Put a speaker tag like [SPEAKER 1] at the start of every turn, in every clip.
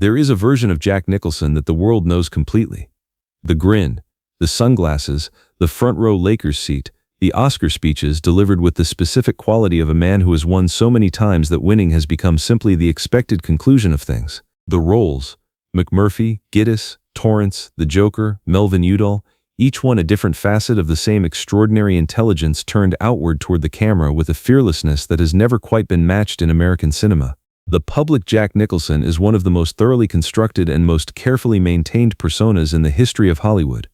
[SPEAKER 1] There is a version of Jack Nicholson that the world knows completely. The grin, the sunglasses, the front-row Lakers seat, the Oscar speeches delivered with the specific quality of a man who has won so many times that winning has become simply the expected conclusion of things. The roles, McMurphy, Gittes, Torrance, the Joker, Melvin Udall, each one a different facet of the same extraordinary intelligence turned outward toward the camera with a fearlessness that has never quite been matched in American cinema. The public Jack Nicholson is one of the most thoroughly constructed and most carefully maintained personas in the history of Hollywood.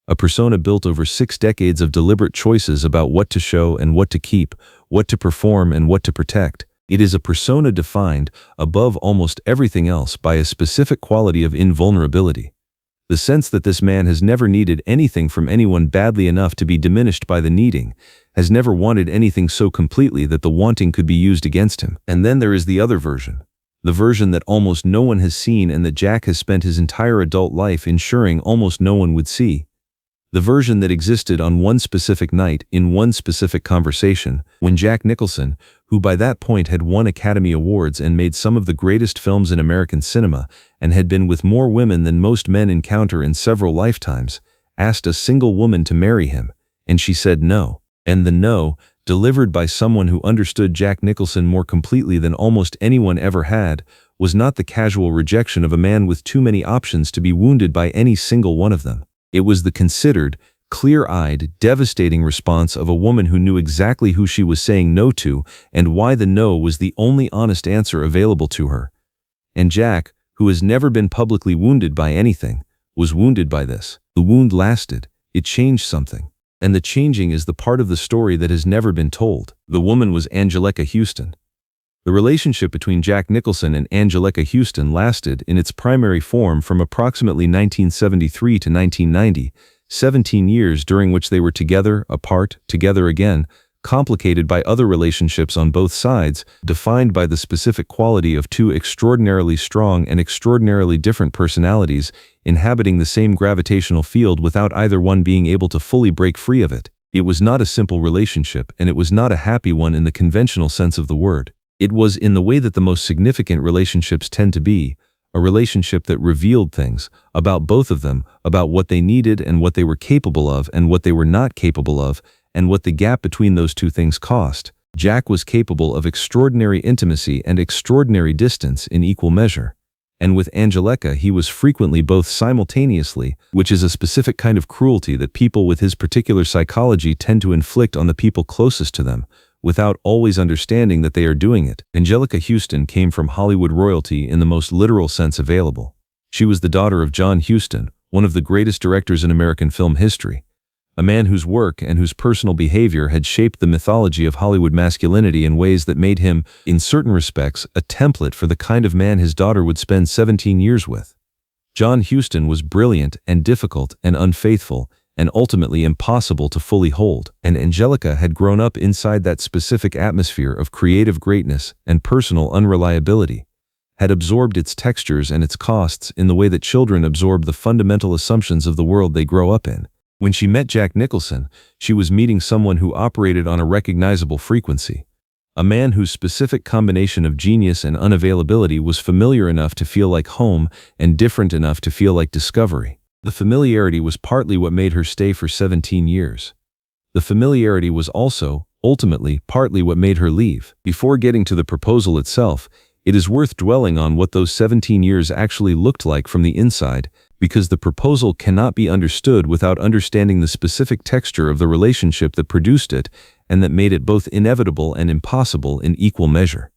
[SPEAKER 1] A persona built over 6 decades of deliberate choices about what to show and what to keep, what to perform and what to protect. It is a persona defined, above almost everything else, by a specific quality of invulnerability. The sense that this man has never needed anything from anyone badly enough to be diminished by the needing, has never wanted anything so completely that the wanting could be used against him. And then there is the other version. The version that almost no one has seen and that Jack has spent his entire adult life ensuring almost no one would see. The version that existed on one specific night, in one specific conversation, when Jack Nicholson, who by that point had won Academy Awards and made some of the greatest films in American cinema, and had been with more women than most men encounter in several lifetimes, asked a single woman to marry him, and she said no. And the no, delivered by someone who understood Jack Nicholson more completely than almost anyone ever had, was not the casual rejection of a man with too many options to be wounded by any single one of them. It was the considered, clear-eyed, devastating response of a woman who knew exactly who she was saying no to and why the no was the only honest answer available to her. And Jack, who has never been publicly wounded by anything, was wounded by this. The wound lasted. It changed something. And the changing is the part of the story that has never been told. The woman was Anjelica Huston. The relationship between Jack Nicholson and Anjelica Huston lasted, in its primary form, from approximately 1973 to 1990, 17 years during which they were together, apart, together again, complicated by other relationships on both sides, defined by the specific quality of two extraordinarily strong and extraordinarily different personalities inhabiting the same gravitational field without either one being able to fully break free of it. It was not a simple relationship, and it was not a happy one in the conventional sense of the word. It was, in the way that the most significant relationships tend to be, a relationship that revealed things about both of them, about what they needed and what they were capable of and what they were not capable of, and what the gap between those two things cost. Jack was capable of extraordinary intimacy and extraordinary distance in equal measure. And with Anjelica he was frequently both simultaneously, which is a specific kind of cruelty that people with his particular psychology tend to inflict on the people closest to them, without always understanding that they are doing it. Anjelica Huston came from Hollywood royalty in the most literal sense available. She was the daughter of John Huston, one of the greatest directors in American film history, a man whose work and whose personal behavior had shaped the mythology of Hollywood masculinity in ways that made him, in certain respects, a template for the kind of man his daughter would spend 17 years with. John Huston was brilliant and difficult and unfaithful, and ultimately impossible to fully hold, and Anjelica had grown up inside that specific atmosphere of creative greatness and personal unreliability, had absorbed its textures and its costs in the way that children absorb the fundamental assumptions of the world they grow up in. When she met Jack Nicholson, she was meeting someone who operated on a recognizable frequency, a man whose specific combination of genius and unavailability was familiar enough to feel like home and different enough to feel like discovery. The familiarity was partly what made her stay for 17 years. The familiarity was also, ultimately, partly what made her leave. Before getting to the proposal itself, it is worth dwelling on what those 17 years actually looked like from the inside, because the proposal cannot be understood without understanding the specific texture of the relationship that produced it and that made it both inevitable and impossible in equal measure.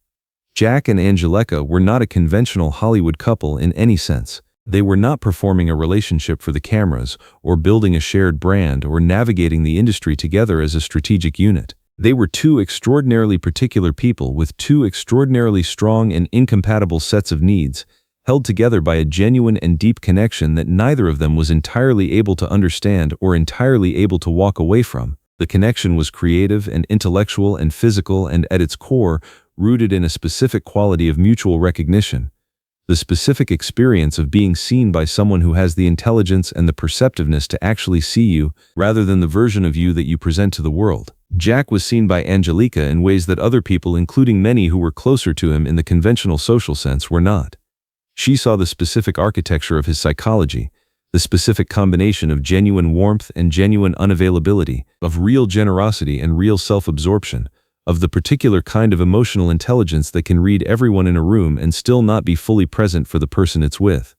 [SPEAKER 1] Jack and Anjelica were not a conventional Hollywood couple in any sense. They were not performing a relationship for the cameras, or building a shared brand, or navigating the industry together as a strategic unit. They were two extraordinarily particular people with two extraordinarily strong and incompatible sets of needs, held together by a genuine and deep connection that neither of them was entirely able to understand or entirely able to walk away from. The connection was creative and intellectual and physical and, at its core, rooted in a specific quality of mutual recognition. The specific experience of being seen by someone who has the intelligence and the perceptiveness to actually see you, rather than the version of you that you present to the world. Jack was seen by Anjelica in ways that other people, including many who were closer to him in the conventional social sense, were not. She saw the specific architecture of his psychology, the specific combination of genuine warmth and genuine unavailability, of real generosity and real self-absorption, of the particular kind of emotional intelligence that can read everyone in a room and still not be fully present for the person it's with.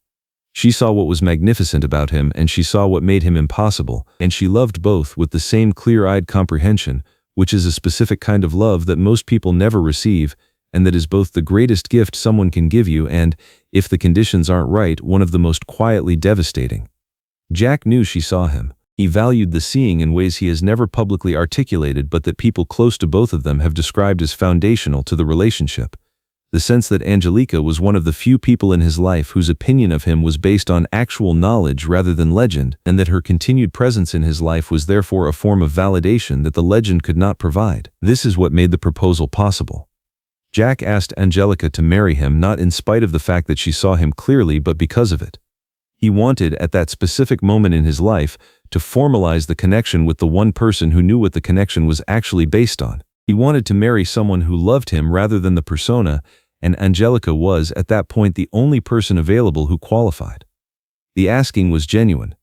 [SPEAKER 1] She saw what was magnificent about him, and she saw what made him impossible, and she loved both with the same clear-eyed comprehension, which is a specific kind of love that most people never receive, and that is both the greatest gift someone can give you and, if the conditions aren't right, one of the most quietly devastating. Jack knew she saw him. He valued the seeing in ways he has never publicly articulated, but that people close to both of them have described as foundational to the relationship. The sense that Anjelica was one of the few people in his life whose opinion of him was based on actual knowledge rather than legend, and that her continued presence in his life was therefore a form of validation that the legend could not provide. This is what made the proposal possible. Jack asked Anjelica to marry him not in spite of the fact that she saw him clearly, but because of it. He wanted, at that specific moment in his life, to formalize the connection with the one person who knew what the connection was actually based on. He wanted to marry someone who loved him rather than the persona, and Anjelica was, at that point, the only person available who qualified. The asking was genuine.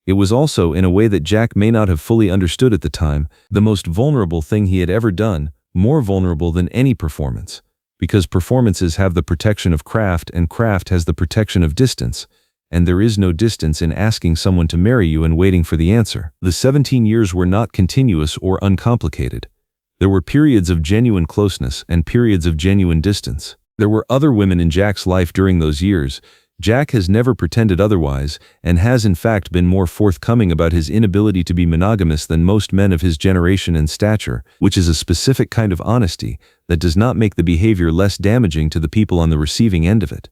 [SPEAKER 1] It was also, in a way that Jack may not have fully understood at the time, the most vulnerable thing he had ever done, more vulnerable than any performance, because performances have the protection of craft and craft has the protection of distance, and there is no distance in asking someone to marry you and waiting for the answer. The 17 years were not continuous or uncomplicated. There were periods of genuine closeness and periods of genuine distance. There were other women in Jack's life during those years. Jack has never pretended otherwise, and has in fact been more forthcoming about his inability to be monogamous than most men of his generation and stature, which is a specific kind of honesty that does not make the behavior less damaging to the people on the receiving end of it.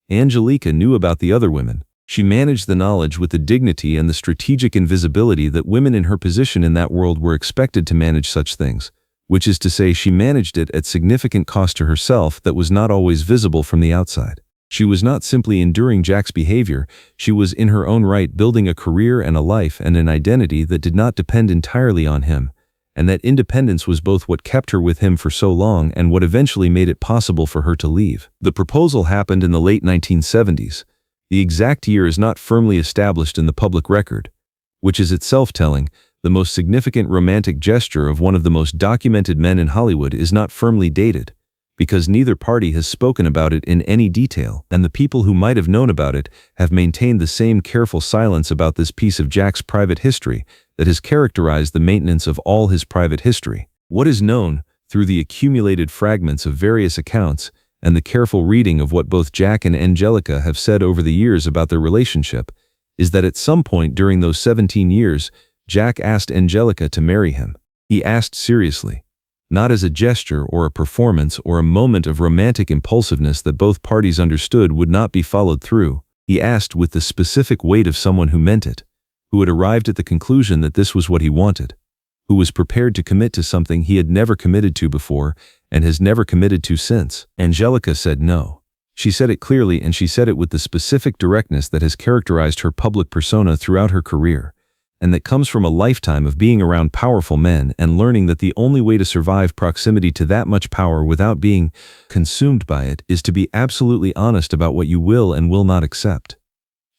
[SPEAKER 1] Anjelica knew about the other women. She managed the knowledge with the dignity and the strategic invisibility that women in her position in that world were expected to manage such things, which is to say she managed it at significant cost to herself that was not always visible from the outside. She was not simply enduring Jack's behavior, she was in her own right building a career and a life and an identity that did not depend entirely on him, and that independence was both what kept her with him for so long and what eventually made it possible for her to leave. The proposal happened in the late 1970s. The exact year is not firmly established in the public record, which is itself telling. The most significant romantic gesture of one of the most documented men in Hollywood is not firmly dated, because neither party has spoken about it in any detail, and the people who might have known about it have maintained the same careful silence about this piece of Jack's private history that has characterized the maintenance of all his private history. What is known, through the accumulated fragments of various accounts and the careful reading of what both Jack and Anjelica have said over the years about their relationship, is that at some point during those 17 years, Jack asked Anjelica to marry him. He asked seriously, not as a gesture or a performance or a moment of romantic impulsiveness that both parties understood would not be followed through. He asked with the specific weight of someone who meant it, who had arrived at the conclusion that this was what he wanted, who was prepared to commit to something he had never committed to before and has never committed to since. Anjelica said no. She said it clearly, and she said it with the specific directness that has characterized her public persona throughout her career, and that comes from a lifetime of being around powerful men and learning that the only way to survive proximity to that much power without being consumed by it is to be absolutely honest about what you will and will not accept.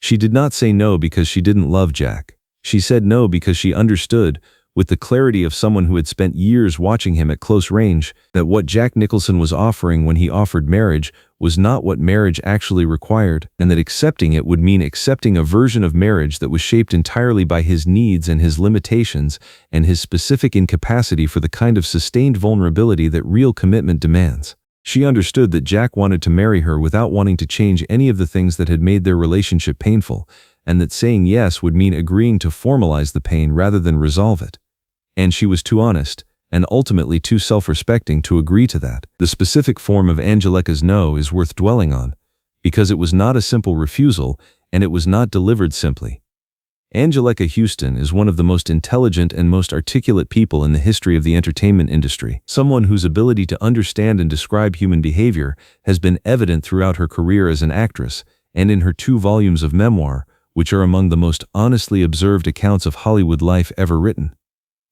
[SPEAKER 1] She did not say no because she didn't love Jack. She said no because she understood, with the clarity of someone who had spent years watching him at close range, that what Jack Nicholson was offering when he offered marriage was not what marriage actually required, and that accepting it would mean accepting a version of marriage that was shaped entirely by his needs and his limitations and his specific incapacity for the kind of sustained vulnerability that real commitment demands. She understood that Jack wanted to marry her without wanting to change any of the things that had made their relationship painful, and that saying yes would mean agreeing to formalize the pain rather than resolve it. And she was too honest, and ultimately too self-respecting to agree to that. The specific form of Anjelica's no is worth dwelling on, because it was not a simple refusal, and it was not delivered simply. Anjelica Huston is one of the most intelligent and most articulate people in the history of the entertainment industry, someone whose ability to understand and describe human behavior has been evident throughout her career as an actress, and in her 2 volumes of memoir, which are among the most honestly observed accounts of Hollywood life ever written.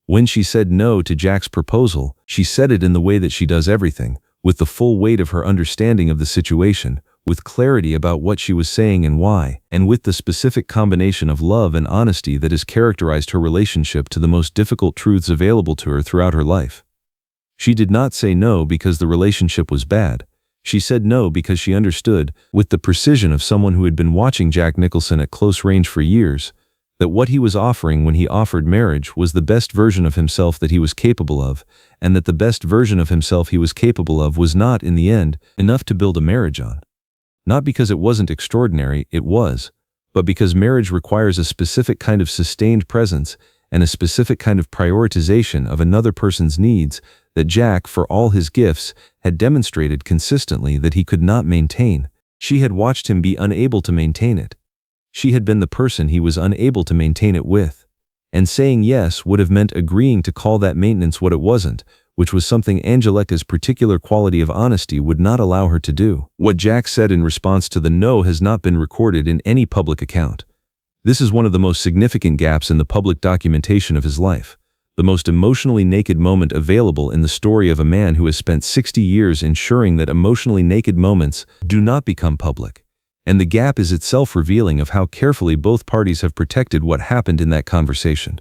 [SPEAKER 1] When she said no to Jack's proposal, she said it in the way that she does everything, with the full weight of her understanding of the situation, with clarity about what she was saying and why, and with the specific combination of love and honesty that has characterized her relationship to the most difficult truths available to her throughout her life. She did not say no because the relationship was bad. She said no because she understood, with the precision of someone who had been watching Jack Nicholson at close range for years, that what he was offering when he offered marriage was the best version of himself that he was capable of, and that the best version of himself he was capable of was not, in the end, enough to build a marriage on. Not because it wasn't extraordinary, it was, but because marriage requires a specific kind of sustained presence and a specific kind of prioritization of another person's needs that Jack, for all his gifts, had demonstrated consistently that he could not maintain. She had watched him be unable to maintain it. She had been the person he was unable to maintain it with. And saying yes would have meant agreeing to call that maintenance what it wasn't, which was something Anjelica's particular quality of honesty would not allow her to do. What Jack said in response to the no has not been recorded in any public account. This is one of the most significant gaps in the public documentation of his life, the most emotionally naked moment available in the story of a man who has spent 60 years ensuring that emotionally naked moments do not become public. And the gap is itself revealing of how carefully both parties have protected what happened in that conversation.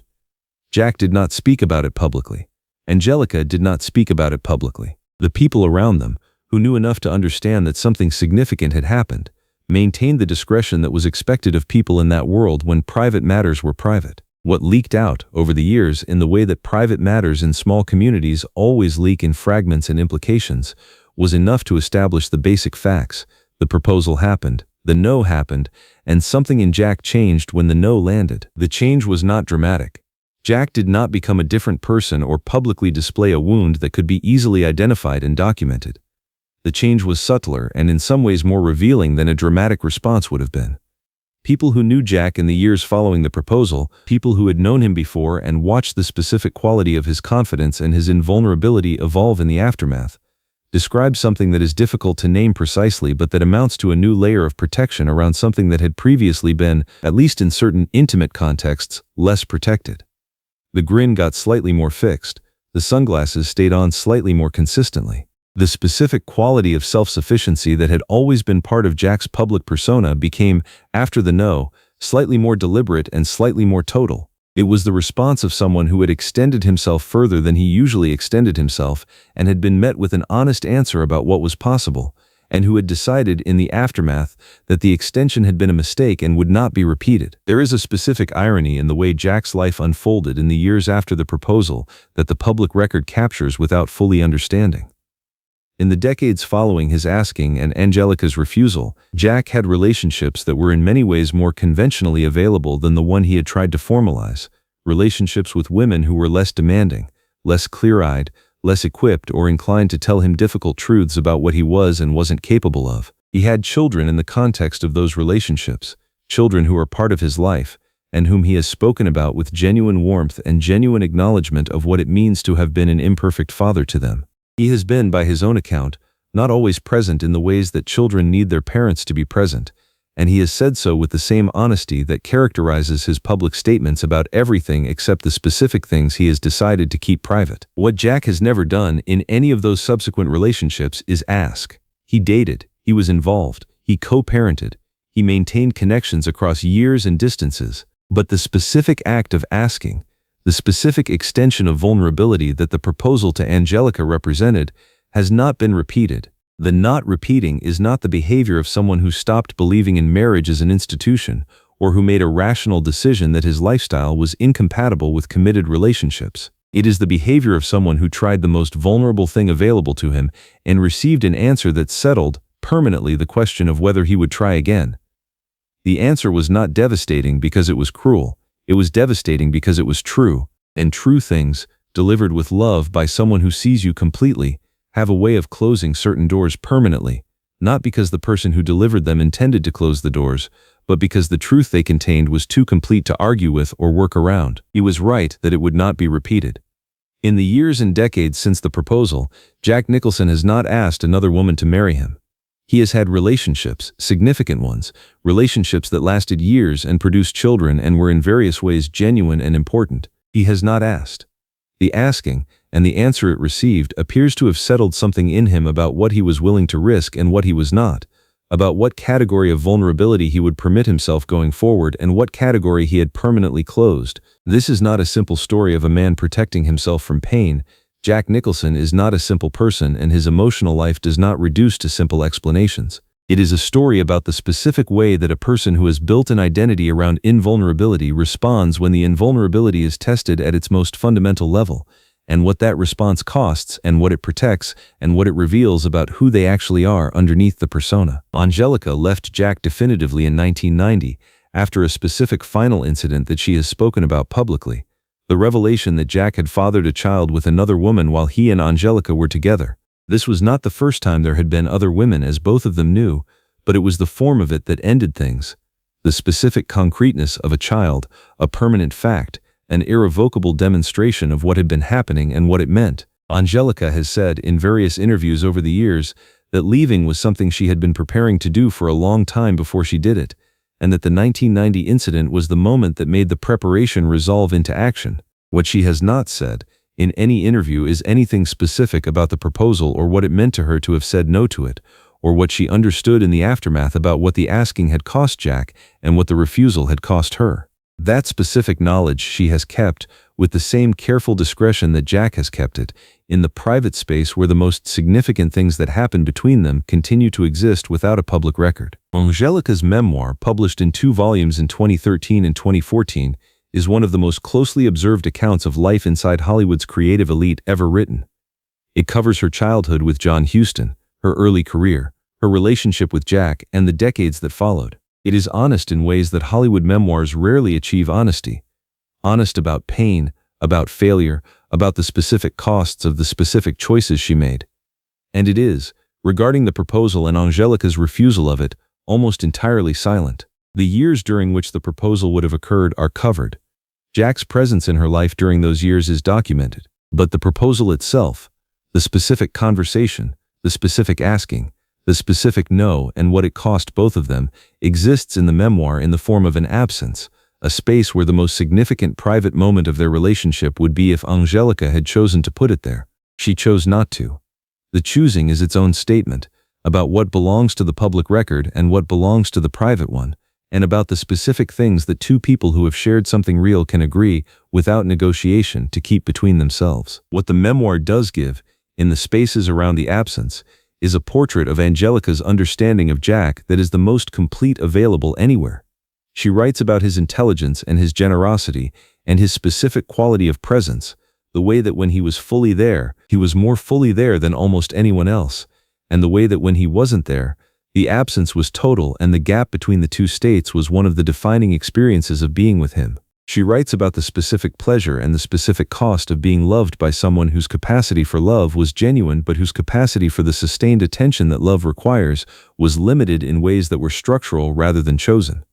[SPEAKER 1] Jack did not speak about it publicly. Anjelica did not speak about it publicly. The people around them, who knew enough to understand that something significant had happened, maintained the discretion that was expected of people in that world when private matters were private. What leaked out over the years in the way that private matters in small communities always leak in fragments and implications was enough to establish the basic facts. The proposal happened, the no happened, and something in Jack changed when the no landed. The change was not dramatic. Jack did not become a different person or publicly display a wound that could be easily identified and documented. The change was subtler and in some ways more revealing than a dramatic response would have been. People who knew Jack in the years following the proposal, people who had known him before and watched the specific quality of his confidence and his invulnerability evolve in the aftermath, describe something that is difficult to name precisely but that amounts to a new layer of protection around something that had previously been, at least in certain intimate contexts, less protected. The grin got slightly more fixed. The sunglasses stayed on slightly more consistently. The specific quality of self-sufficiency that had always been part of Jack's public persona became, after the no, slightly more deliberate and slightly more total. It was the response of someone who had extended himself further than he usually extended himself and had been met with an honest answer about what was possible, and who had decided in the aftermath that the extension had been a mistake and would not be repeated. There is a specific irony in the way Jack's life unfolded in the years after the proposal that the public record captures without fully understanding. In the decades following his asking and Anjelica's refusal, Jack had relationships that were in many ways more conventionally available than the one he had tried to formalize, relationships with women who were less demanding, less clear-eyed, less equipped or inclined to tell him difficult truths about what he was and wasn't capable of. He had children in the context of those relationships, children who are part of his life, and whom he has spoken about with genuine warmth and genuine acknowledgement of what it means to have been an imperfect father to them. He has been, by his own account, not always present in the ways that children need their parents to be present, and he has said so with the same honesty that characterizes his public statements about everything except the specific things he has decided to keep private. What Jack has never done in any of those subsequent relationships is ask. He dated, he was involved, he co-parented, he maintained connections across years and distances, but the specific act of asking, the specific extension of vulnerability that the proposal to Anjelica represented, has not been repeated. The not repeating is not the behavior of someone who stopped believing in marriage as an institution, or who made a rational decision that his lifestyle was incompatible with committed relationships. It is the behavior of someone who tried the most vulnerable thing available to him and received an answer that settled, permanently, the question of whether he would try again. The answer was not devastating because it was cruel. It was devastating because it was true, and true things, delivered with love by someone who sees you completely, have a way of closing certain doors permanently, not because the person who delivered them intended to close the doors, but because the truth they contained was too complete to argue with or work around. He was right that it would not be repeated. In the years and decades since the proposal, Jack Nicholson has not asked another woman to marry him. He has had relationships, significant ones, relationships that lasted years and produced children and were in various ways genuine and important. He has not asked. The asking, and the answer it received, appears to have settled something in him about what he was willing to risk and what he was not, about what category of vulnerability he would permit himself going forward and what category he had permanently closed. This is not a simple story of a man protecting himself from pain. Jack Nicholson is not a simple person, and his emotional life does not reduce to simple explanations. It is a story about the specific way that a person who has built an identity around invulnerability responds when the invulnerability is tested at its most fundamental level, and what that response costs, and what it protects, and what it reveals about who they actually are underneath the persona. Anjelica left Jack definitively in 1990 after a specific final incident that she has spoken about publicly, the revelation that Jack had fathered a child with another woman while he and Anjelica were together. This was not the first time there had been other women, as both of them knew, but it was the form of it that ended things. The specific concreteness of a child, a permanent fact, an irrevocable demonstration of what had been happening and what it meant. Anjelica has said in various interviews over the years that leaving was something she had been preparing to do for a long time before she did it, and that the 1990 incident was the moment that made the preparation resolve into action. What she has not said in any interview is anything specific about the proposal or what it meant to her to have said no to it, or what she understood in the aftermath about what the asking had cost Jack and what the refusal had cost her. That specific knowledge she has kept, with the same careful discretion that Jack has kept it, in the private space where the most significant things that happened between them continue to exist without a public record. Anjelica's memoir, published in 2 volumes in 2013 and 2014, is one of the most closely observed accounts of life inside Hollywood's creative elite ever written. It covers her childhood with John Huston, her early career, her relationship with Jack, and the decades that followed. It is honest in ways that Hollywood memoirs rarely achieve honesty. Honest about pain, about failure, about the specific costs of the specific choices she made. And it is, regarding the proposal and Anjelica's refusal of it, almost entirely silent. The years during which the proposal would have occurred are covered. Jack's presence in her life during those years is documented. But the proposal itself, the specific conversation, the specific asking, the specific no, and what it cost both of them, exists in the memoir in the form of an absence, a space where the most significant private moment of their relationship would be if Anjelica had chosen to put it there. She chose not to. The choosing is its own statement, about what belongs to the public record and what belongs to the private one, and about the specific things that two people who have shared something real can agree, without negotiation, to keep between themselves. What the memoir does give, in the spaces around the absence, is a portrait of Anjelica's understanding of Jack that is the most complete available anywhere. She writes about his intelligence and his generosity and his specific quality of presence, the way that when he was fully there, he was more fully there than almost anyone else, and the way that when he wasn't there, the absence was total and the gap between the two states was one of the defining experiences of being with him. She writes about the specific pleasure and the specific cost of being loved by someone whose capacity for love was genuine but whose capacity for the sustained attention that love requires was limited in ways that were structural rather than chosen.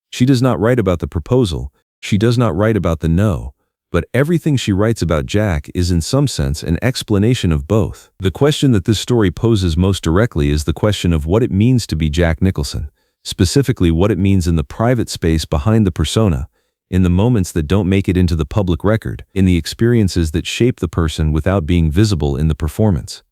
[SPEAKER 1] She does not write about the proposal, she does not write about the no, but everything she writes about Jack is in some sense an explanation of both. The question that this story poses most directly is the question of what it means to be Jack Nicholson, specifically what it means in the private space behind the persona, in the moments that don't make it into the public record, in the experiences that shape the person without being visible in the performance.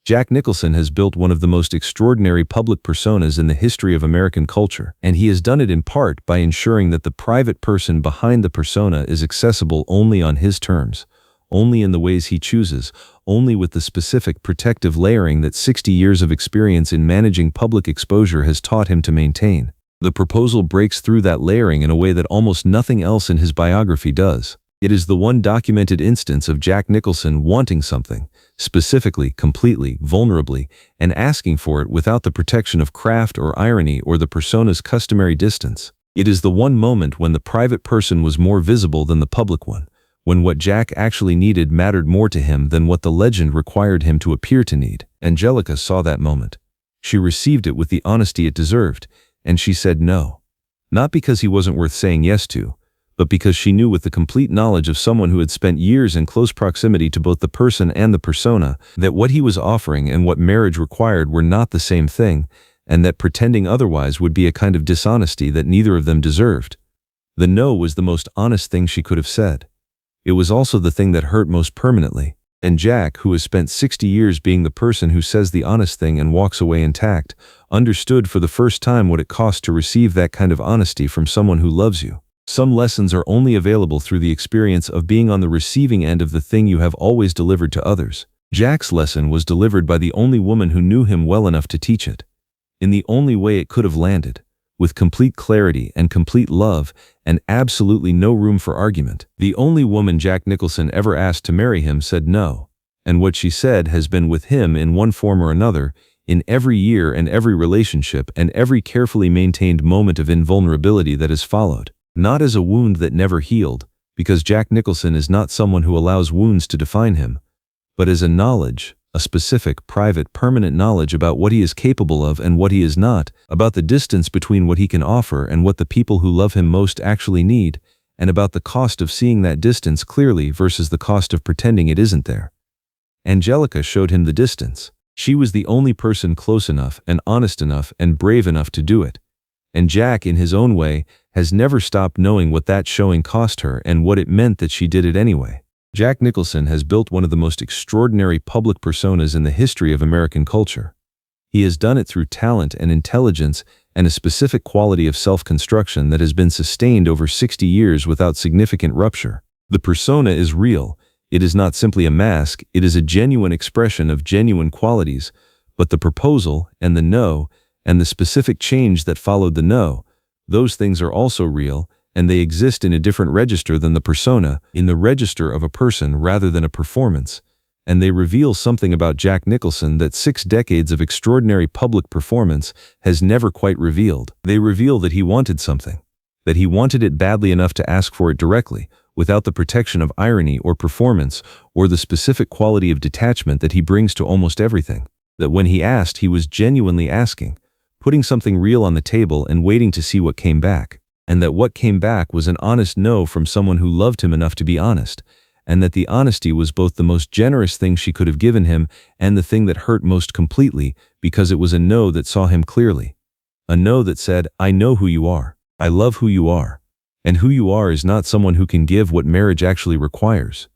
[SPEAKER 1] Jack Nicholson has built one of the most extraordinary public personas in the history of American culture, and he has done it in part by ensuring that the private person behind the persona is accessible only on his terms, only in the ways he chooses, only with the specific protective layering that 60 years of experience in managing public exposure has taught him to maintain. The proposal breaks through that layering in a way that almost nothing else in his biography does. It is the one documented instance of Jack Nicholson wanting something, specifically, completely, vulnerably, and asking for it without the protection of craft or irony or the persona's customary distance. It is the one moment when the private person was more visible than the public one, when what Jack actually needed mattered more to him than what the legend required him to appear to need. Anjelica saw that moment. She received it with the honesty it deserved, and she said no. Not because he wasn't worth saying yes to, but because she knew with the complete knowledge of someone who had spent years in close proximity to both the person and the persona, that what he was offering and what marriage required were not the same thing, and that pretending otherwise would be a kind of dishonesty that neither of them deserved. The no was the most honest thing she could have said. It was also the thing that hurt most permanently. And Jack, who has spent 60 years being the person who says the honest thing and walks away intact, understood for the first time what it costs to receive that kind of honesty from someone who loves you. Some lessons are only available through the experience of being on the receiving end of the thing you have always delivered to others. Jack's lesson was delivered by the only woman who knew him well enough to teach it. In the only way it could have landed, with complete clarity and complete love and absolutely no room for argument. The only woman Jack Nicholson ever asked to marry him said no, and what she said has been with him in one form or another, in every year and every relationship and every carefully maintained moment of invulnerability that has followed. Not as a wound that never healed, because Jack Nicholson is not someone who allows wounds to define him, but as a knowledge, a specific, private, permanent knowledge about what he is capable of and what he is not, about the distance between what he can offer and what the people who love him most actually need, and about the cost of seeing that distance clearly versus the cost of pretending it isn't there. Anjelica showed him the distance. She was the only person close enough and honest enough and brave enough to do it. And Jack, in his own way, has never stopped knowing what that showing cost her and what it meant that she did it anyway. Jack Nicholson has built one of the most extraordinary public personas in the history of American culture. He has done it through talent and intelligence and a specific quality of self-construction that has been sustained over 60 years without significant rupture. The persona is real. It is not simply a mask, it is a genuine expression of genuine qualities, but the proposal and the no, and the specific change that followed the no, those things are also real, and they exist in a different register than the persona, in the register of a person rather than a performance, and they reveal something about Jack Nicholson that 6 decades of extraordinary public performance has never quite revealed. They reveal that he wanted something, that he wanted it badly enough to ask for it directly, without the protection of irony or performance, or the specific quality of detachment that he brings to almost everything, that when he asked, he was genuinely asking, putting something real on the table and waiting to see what came back, and that what came back was an honest no from someone who loved him enough to be honest, and that the honesty was both the most generous thing she could have given him and the thing that hurt most completely, because it was a no that saw him clearly. A no that said, I know who you are. I love who you are. And who you are is not someone who can give what marriage actually requires.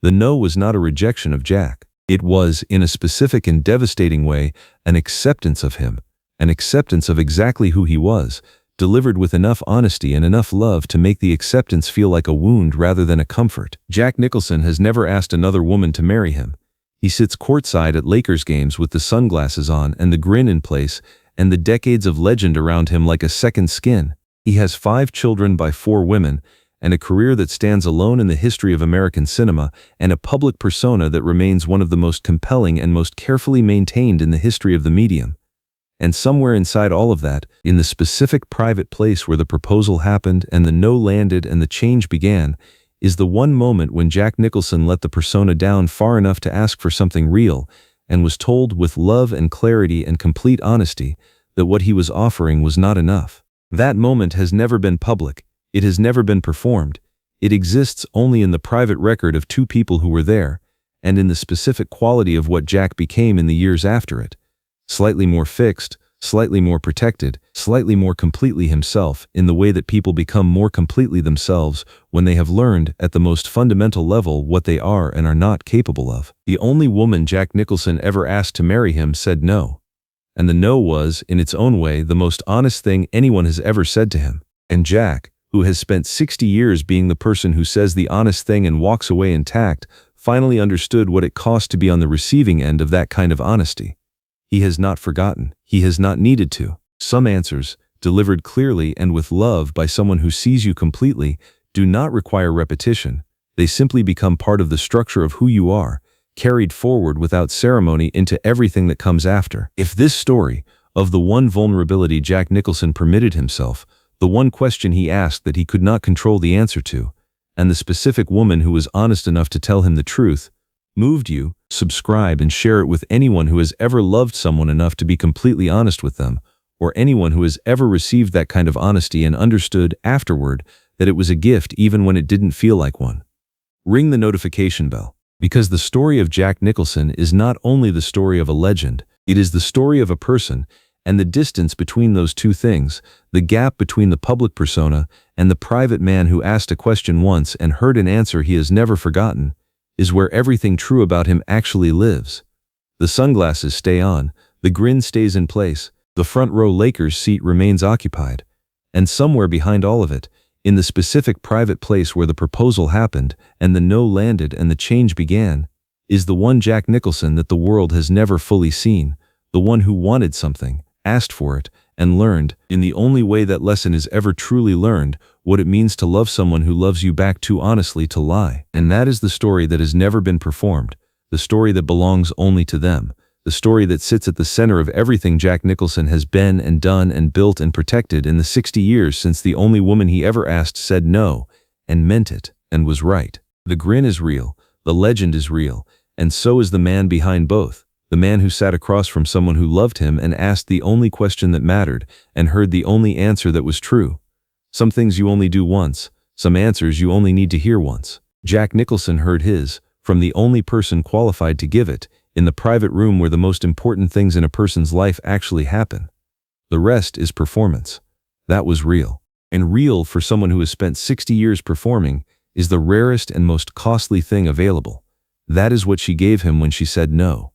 [SPEAKER 1] The no was not a rejection of Jack. It was, in a specific and devastating way, an acceptance of him, an acceptance of exactly who he was, delivered with enough honesty and enough love to make the acceptance feel like a wound rather than a comfort. Jack Nicholson has never asked another woman to marry him. He sits courtside at Lakers games with the sunglasses on and the grin in place and the decades of legend around him like a second skin. He has 5 children by 4 women and a career that stands alone in the history of American cinema and a public persona that remains one of the most compelling and most carefully maintained in the history of the medium. And somewhere inside all of that, in the specific private place where the proposal happened and the no landed and the change began, is the one moment when Jack Nicholson let the persona down far enough to ask for something real and was told with love and clarity and complete honesty that what he was offering was not enough. That moment has never been public. It has never been performed. It exists only in the private record of 2 people who were there, and in the specific quality of what Jack became in the years after it. Slightly more fixed, slightly more protected, slightly more completely himself, in the way that people become more completely themselves when they have learned, at the most fundamental level, what they are and are not capable of. The only woman Jack Nicholson ever asked to marry him said no. And the no was, in its own way, the most honest thing anyone has ever said to him. And Jack, who has spent 60 years being the person who says the honest thing and walks away intact, finally understood what it cost to be on the receiving end of that kind of honesty. He has not forgotten. He has not needed to. Some answers, delivered clearly and with love by someone who sees you completely, do not require repetition. They simply become part of the structure of who you are, carried forward without ceremony into everything that comes after. If this story, of the one vulnerability Jack Nicholson permitted himself, the one question he asked that he could not control the answer to, and the specific woman who was honest enough to tell him the truth, moved you, subscribe and share it with anyone who has ever loved someone enough to be completely honest with them, or anyone who has ever received that kind of honesty and understood afterward that it was a gift even when it didn't feel like one. Ring the notification bell, because the story of Jack Nicholson is not only the story of a legend, it is the story of a person, and the distance between those 2 things, the gap between the public persona and the private man who asked a question once and heard an answer he has never forgotten, is where everything true about him actually lives. The sunglasses stay on, the grin stays in place, the front row Lakers seat remains occupied. And somewhere behind all of it, in the specific private place where the proposal happened and the no landed and the change began, is the one Jack Nicholson that the world has never fully seen, the one who wanted something, asked for it, and learned, in the only way that lesson is ever truly learned, what it means to love someone who loves you back too honestly to lie. And that is the story that has never been performed, the story that belongs only to them, the story that sits at the center of everything Jack Nicholson has been and done and built and protected in the 60 years since the only woman he ever asked said no, and meant it, and was right. The grin is real, the legend is real, and so is the man behind both. The man who sat across from someone who loved him and asked the only question that mattered and heard the only answer that was true. Some things you only do once, some answers you only need to hear once. Jack Nicholson heard his, from the only person qualified to give it, in the private room where the most important things in a person's life actually happen. The rest is performance. That was real. And real, for someone who has spent 60 years performing, is the rarest and most costly thing available. That is what she gave him when she said no.